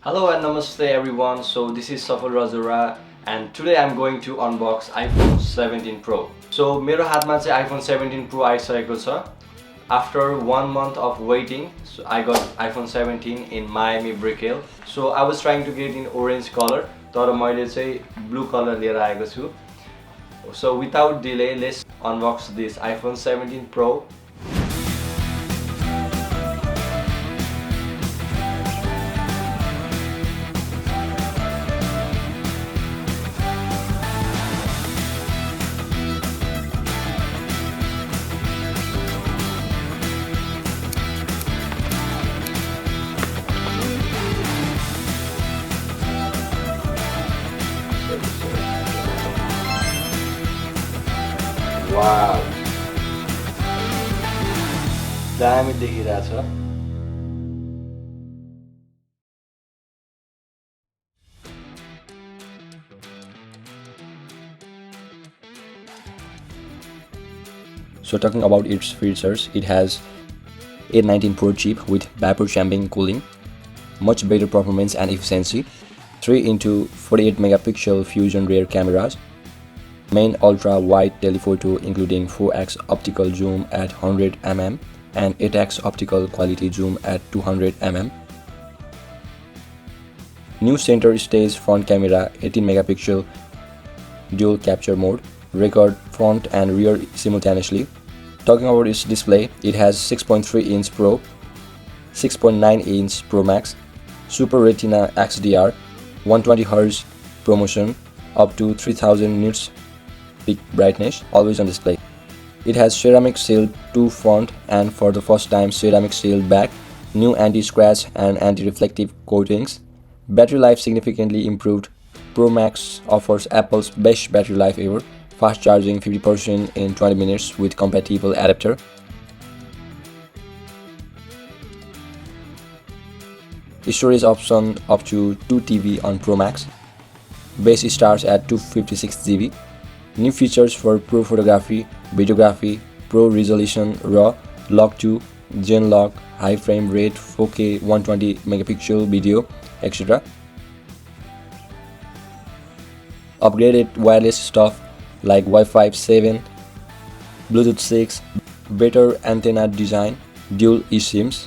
Hello and namaste everyone. So this is Safal Razura and today I'm going to unbox iPhone 17 Pro. So मेरो हातमा चाहिँ iPhone 17 Pro आइसकेको छ. After 1 month of waiting, so I got iPhone 17 in Miami Brickell. So I was trying to get in orange color, तर मैले चाहिँ blue color लिएर आएको छु. So without delay, let's unbox this iPhone 17 Pro. Wow, दामी देखिरहेछ. So talking about its features, it has A19 Pro chip with vapor chamber cooling, much better performance and efficiency, 3x48 megapixel fusion rear cameras, main ultra-wide telephoto including 4x optical zoom at 100 mm and 8x optical quality zoom at 200 mm. New center stage front camera 18 megapixel dual capture mode, record front and rear simultaneously. Talking about its display, it has 6.3-inch Pro, 6.9-inch Pro Max, Super Retina XDR, 120Hz ProMotion, up to 3000 nits peak brightness, always on display. It has ceramic shield to front and for the first time ceramic shield back, new anti-scratch and anti-reflective coatings. Battery life significantly improved. Pro Max offers Apple's best battery life ever, fast charging 50% in 20 minutes with compatible adapter. Storage option up to 2 TB on Pro Max. Base starts at 256 GB. New features for Pro Photography, Videography, Pro Resolution RAW, Lock 2, Gen Lock, High Frame Rate, 4K 120 megapixel video, etc. Upgraded wireless stuff like Wi-Fi 7, Bluetooth 6, better antenna design, dual eSIMs.